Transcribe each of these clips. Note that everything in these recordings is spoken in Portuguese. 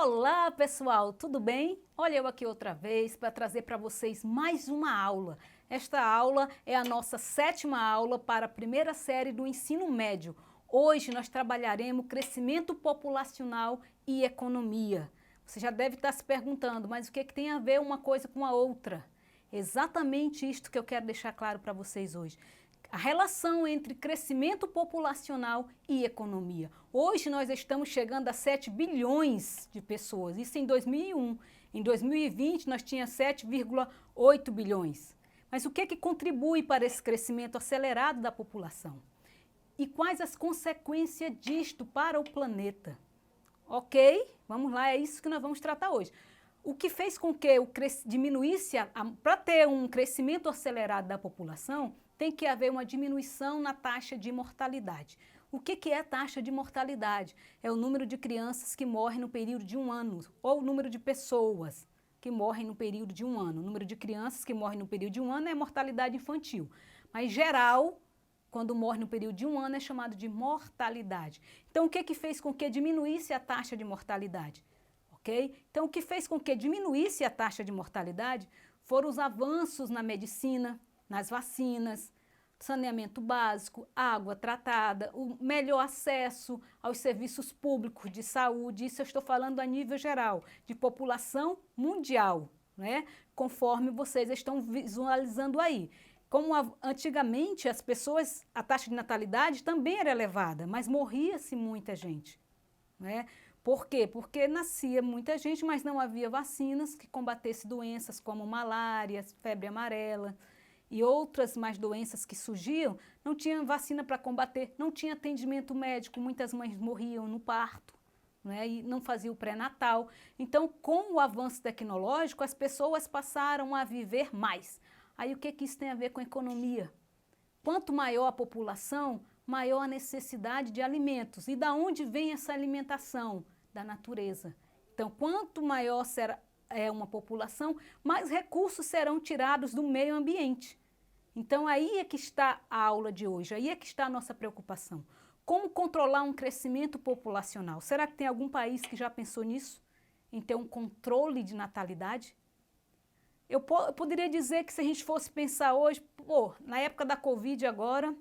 Olá pessoal, tudo bem? Olha eu aqui outra vez para trazer para vocês mais uma aula. Esta aula é a nossa 7ª aula para a primeira série do ensino médio. Hoje nós trabalharemos crescimento populacional e economia. Você já deve estar se perguntando, mas o que tem a ver uma coisa com a outra? Exatamente isto que eu quero deixar claro para vocês hoje. A relação entre crescimento populacional e economia. Hoje nós estamos chegando a 7 bilhões de pessoas, isso em 2001. Em 2020 nós tínhamos 7,8 bilhões. Mas o que contribui para esse crescimento acelerado da população? E quais as consequências disto para o planeta? Ok? Vamos lá, é isso que nós vamos tratar hoje. O que fez com que diminuísse, para ter um crescimento acelerado da população, tem que haver uma diminuição na taxa de mortalidade. O que é taxa de mortalidade? É o número de crianças que morrem no período de 1 ano, ou o número de pessoas que morrem no período de 1 ano. O número de crianças que morrem no período de 1 ano é mortalidade infantil. Mas geral, quando morre no período de 1 ano, é chamado de mortalidade. Então, o que fez com que diminuísse a taxa de mortalidade? Okay? Então, o que fez com que diminuísse a taxa de mortalidade foram os avanços na medicina, nas vacinas, saneamento básico, água tratada, o melhor acesso aos serviços públicos de saúde, isso eu estou falando a nível geral, de população mundial, né? Conforme vocês estão visualizando aí. Como antigamente as pessoas, a taxa de natalidade também era elevada, mas morria-se muita gente, né? Por quê? Porque nascia muita gente, mas não havia vacinas que combatessem doenças como malária, febre amarela e outras mais doenças que surgiam, não tinha vacina para combater, não tinha atendimento médico, muitas mães morriam no parto, né, e não faziam o pré-natal. Então, com o avanço tecnológico, as pessoas passaram a viver mais. Aí o que isso tem a ver com economia? Quanto maior a população, maior a necessidade de alimentos. E da onde vem essa alimentação? Da natureza. Então, quanto maior será uma população, mais recursos serão tirados do meio ambiente. Então, aí é que está a aula de hoje, aí é que está a nossa preocupação. Como controlar um crescimento populacional? Será que tem algum país que já pensou nisso? Em ter um controle de natalidade? Eu poderia dizer que se a gente fosse pensar hoje, na época da Covid agora,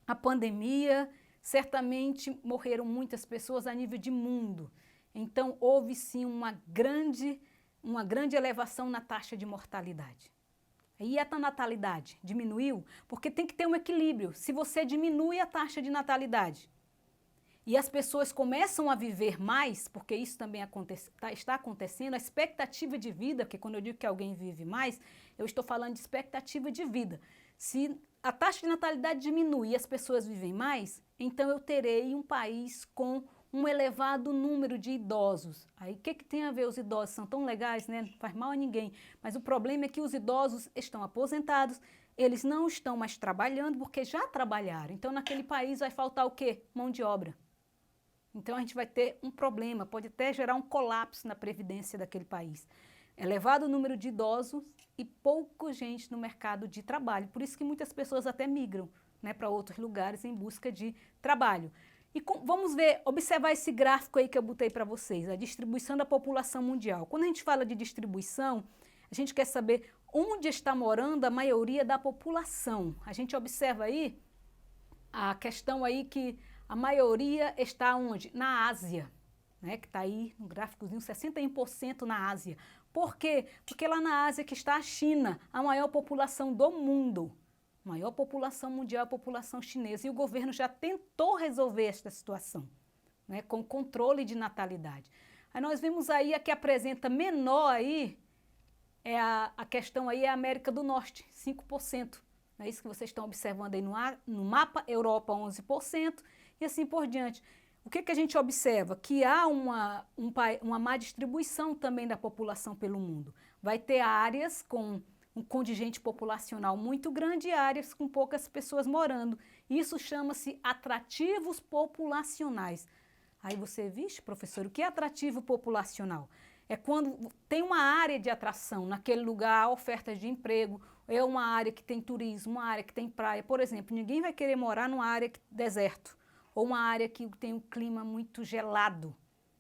a pandemia, certamente morreram muitas pessoas a nível de mundo. Então, houve sim uma grande elevação na taxa de mortalidade. E a natalidade diminuiu? Porque tem que ter um equilíbrio. Se você diminui a taxa de natalidade e as pessoas começam a viver mais, porque isso também está acontecendo, a expectativa de vida, porque quando eu digo que alguém vive mais, eu estou falando de expectativa de vida. Se a taxa de natalidade diminui e as pessoas vivem mais, então eu terei um país com um elevado número de idosos. Aí o que tem a ver? Os idosos são tão legais, né? Não faz mal a ninguém. Mas o problema é que os idosos estão aposentados, eles não estão mais trabalhando porque já trabalharam. Então naquele país vai faltar o quê? Mão de obra. Então a gente vai ter um problema, pode até gerar um colapso na previdência daquele país. Elevado número de idosos e pouca gente no mercado de trabalho. Por isso que muitas pessoas até migram, né, para outros lugares em busca de trabalho. E vamos ver, observar esse gráfico aí que eu botei para vocês, a distribuição da população mundial. Quando a gente fala de distribuição, a gente quer saber onde está morando a maioria da população. A gente observa aí a questão aí que a maioria está onde? Na Ásia, né, que está aí no gráficozinho, 61% na Ásia. Por quê? Porque lá na Ásia que está a China, a maior população do mundo. Maior população mundial, a população chinesa. E o governo já tentou resolver esta situação, né, com controle de natalidade. Aí nós vemos aí a que apresenta menor aí, a questão aí é a América do Norte, 5%. É isso que vocês estão observando aí no mapa, Europa 11% e assim por diante. O que a gente observa? Que há uma má distribuição também da população pelo mundo. Vai ter áreas com um contingente populacional muito grande e áreas com poucas pessoas morando. Isso chama-se atrativos populacionais. Aí você, vixe, professor, o que é atrativo populacional? É quando tem uma área de atração, naquele lugar há ofertas de emprego, é uma área que tem turismo, uma área que tem praia. Por exemplo, ninguém vai querer morar numa área deserto, ou uma área que tem um clima muito gelado.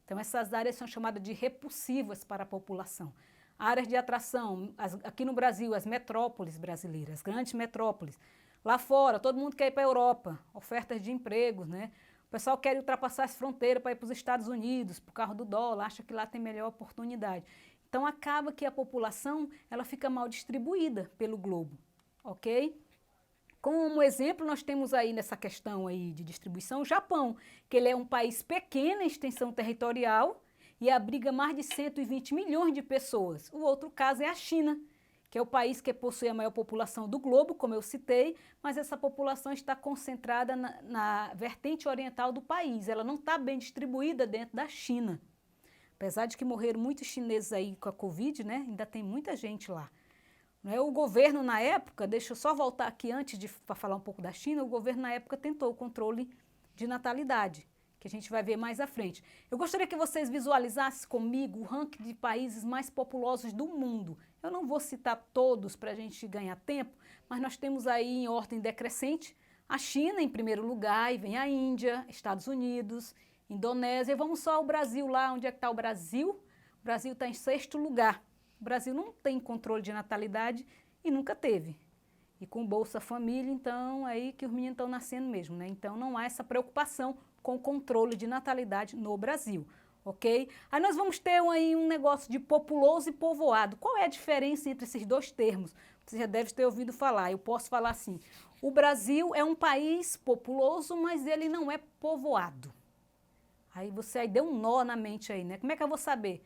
Então, essas áreas são chamadas de repulsivas para a população. Áreas de atração, aqui no Brasil, as metrópoles brasileiras, grandes metrópoles. Lá fora, todo mundo quer ir para a Europa, ofertas de empregos, né? O pessoal quer ultrapassar as fronteiras para ir para os Estados Unidos, para o carro do dólar, acha que lá tem melhor oportunidade. Então, acaba que a população ela fica mal distribuída pelo globo, ok? Como exemplo, nós temos aí nessa questão aí de distribuição o Japão, que ele é um país pequeno em extensão territorial e abriga mais de 120 milhões de pessoas. O outro caso é a China, que é o país que possui a maior população do globo, como eu citei, mas essa população está concentrada na vertente oriental do país, ela não está bem distribuída dentro da China. Apesar de que morreram muitos chineses aí com a Covid, né, ainda tem muita gente lá. O governo na época, deixa eu só voltar aqui antes para falar um pouco da China, o governo na época tentou o controle de natalidade, que a gente vai ver mais à frente. Eu gostaria que vocês visualizassem comigo o ranking de países mais populosos do mundo. Eu não vou citar todos para a gente ganhar tempo, mas nós temos aí em ordem decrescente a China em primeiro lugar, e vem a Índia, Estados Unidos, Indonésia, e vamos só ao Brasil lá, onde é que está o Brasil? O Brasil está em sexto lugar. O Brasil não tem controle de natalidade e nunca teve. E com Bolsa Família, então, aí que os meninos estão nascendo mesmo, né? Então, não há essa preocupação com o controle de natalidade no Brasil, ok? Aí nós vamos ter aí um negócio de populoso e povoado. Qual é a diferença entre esses dois termos? Você já deve ter ouvido falar, eu posso falar assim. O Brasil é um país populoso, mas ele não é povoado. Aí deu um nó na mente aí, né? Como é que eu vou saber?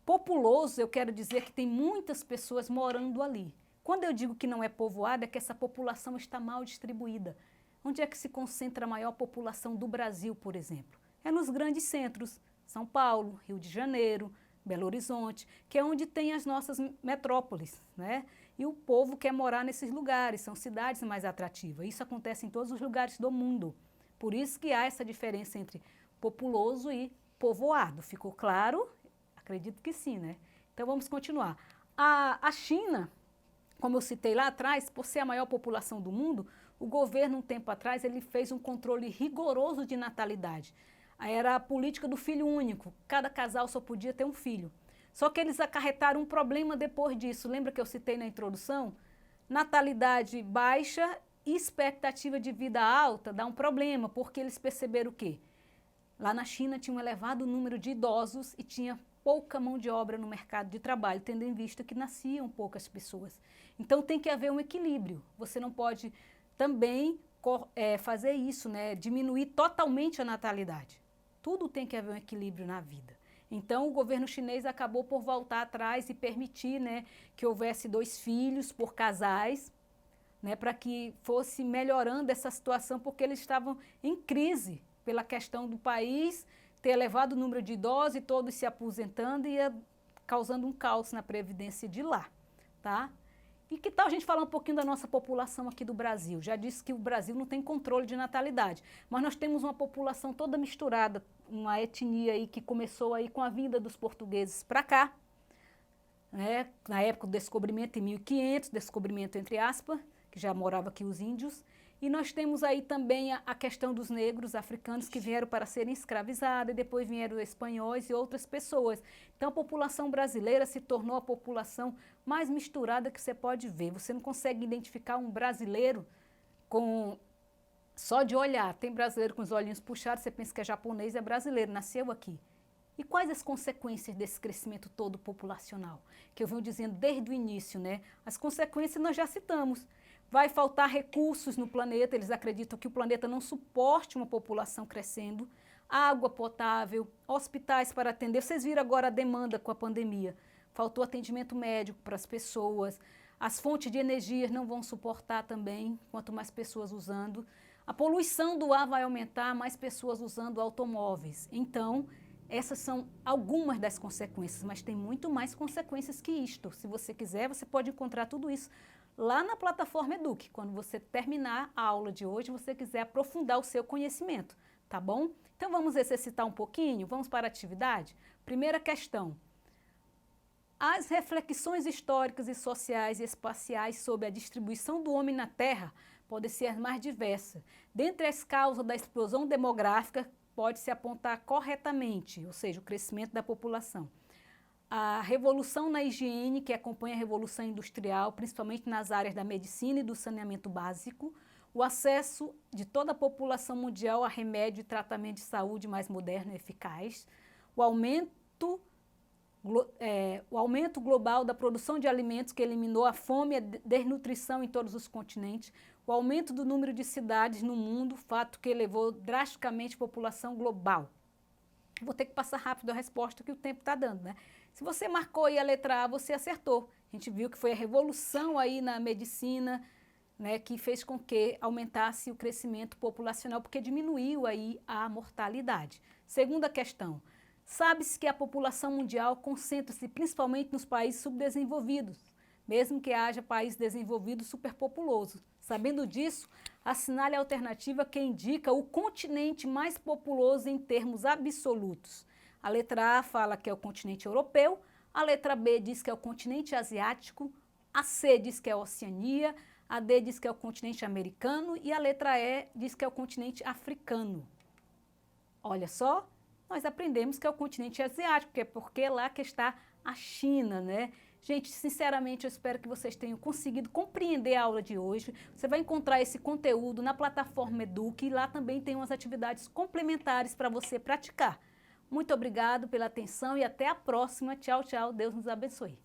Populoso, eu quero dizer que tem muitas pessoas morando ali. Quando eu digo que não é povoado, é que essa população está mal distribuída. Onde é que se concentra a maior população do Brasil, por exemplo? É nos grandes centros, São Paulo, Rio de Janeiro, Belo Horizonte, que é onde tem as nossas metrópoles, né? E o povo quer morar nesses lugares, são cidades mais atrativas. Isso acontece em todos os lugares do mundo. Por isso que há essa diferença entre populoso e povoado. Ficou claro? Acredito que sim, né? Então vamos continuar. A China, como eu citei lá atrás, por ser a maior população do mundo, o governo, um tempo atrás, ele fez um controle rigoroso de natalidade. Era a política do filho único, cada casal só podia ter um filho. Só que eles acarretaram um problema depois disso. Lembra que eu citei na introdução? Natalidade baixa e expectativa de vida alta dá um problema, porque eles perceberam o quê? Lá na China tinha um elevado número de idosos e tinha pouca mão de obra no mercado de trabalho, tendo em vista que nasciam poucas pessoas. Então tem que haver um equilíbrio. Você não pode também fazer isso, né? Diminuir totalmente a natalidade. Tudo tem que haver um equilíbrio na vida. Então o governo chinês acabou por voltar atrás e permitir, né, que houvesse 2 filhos por casais, né, para que fosse melhorando essa situação, porque eles estavam em crise pela questão do país ter elevado o número de idosos e todos se aposentando e ia causando um caos na previdência de lá, tá? E que tal a gente falar um pouquinho da nossa população aqui do Brasil? Já disse que o Brasil não tem controle de natalidade, mas nós temos uma população toda misturada, uma etnia aí que começou aí com a vinda dos portugueses para cá, né? Na época do descobrimento, em 1500, descobrimento entre aspas, que já morava aqui os índios. E nós temos aí também a questão dos negros africanos que vieram para serem escravizados, e depois vieram os espanhóis e outras pessoas. Então a população brasileira se tornou a população mais misturada que você pode ver. Você não consegue identificar um brasileiro só de olhar. Tem brasileiro com os olhinhos puxados, você pensa que é japonês, é brasileiro, nasceu aqui. E quais as consequências desse crescimento todo populacional? Que eu venho dizendo desde o início, né? As consequências nós já citamos. Vai faltar recursos no planeta, eles acreditam que o planeta não suporte uma população crescendo, água potável, hospitais para atender. Vocês viram agora a demanda com a pandemia. Faltou atendimento médico para as pessoas, as fontes de energia não vão suportar também, quanto mais pessoas usando. A poluição do ar vai aumentar, mais pessoas usando automóveis. Então, essas são algumas das consequências, mas tem muito mais consequências que isto. Se você quiser, você pode encontrar tudo isso lá na plataforma Eduque, quando você terminar a aula de hoje, você quiser aprofundar o seu conhecimento, tá bom? Então vamos exercitar um pouquinho, vamos para a atividade? Primeira questão. As reflexões históricas e sociais e espaciais sobre a distribuição do homem na Terra podem ser as mais diversas. Dentre as causas da explosão demográfica, pode se apontar corretamente, ou seja, o crescimento da população. A revolução na higiene, que acompanha a revolução industrial, principalmente nas áreas da medicina e do saneamento básico, o acesso de toda a população mundial a remédio e tratamento de saúde mais moderno e eficaz, o aumento global da produção de alimentos que eliminou a fome e a desnutrição em todos os continentes, o aumento do número de cidades no mundo, fato que elevou drasticamente a população global. Vou ter que passar rápido a resposta que o tempo está dando, né? Se você marcou aí a letra A, você acertou. A gente viu que foi a revolução aí na medicina, né, que fez com que aumentasse o crescimento populacional, porque diminuiu aí a mortalidade. Segunda questão, sabe-se que a população mundial concentra-se principalmente nos países subdesenvolvidos, mesmo que haja país desenvolvido superpopuloso. Sabendo disso, assinale a alternativa que indica o continente mais populoso em termos absolutos. A letra A fala que é o continente europeu, a letra B diz que é o continente asiático, a C diz que é a Oceania, a D diz que é o continente americano e a letra E diz que é o continente africano. Olha só, nós aprendemos que é o continente asiático, que é porque é lá que está a China, né? Gente, sinceramente, eu espero que vocês tenham conseguido compreender a aula de hoje. Você vai encontrar esse conteúdo na plataforma Eduque e lá também tem umas atividades complementares para você praticar. Muito obrigado pela atenção e até a próxima. Tchau, tchau. Deus nos abençoe.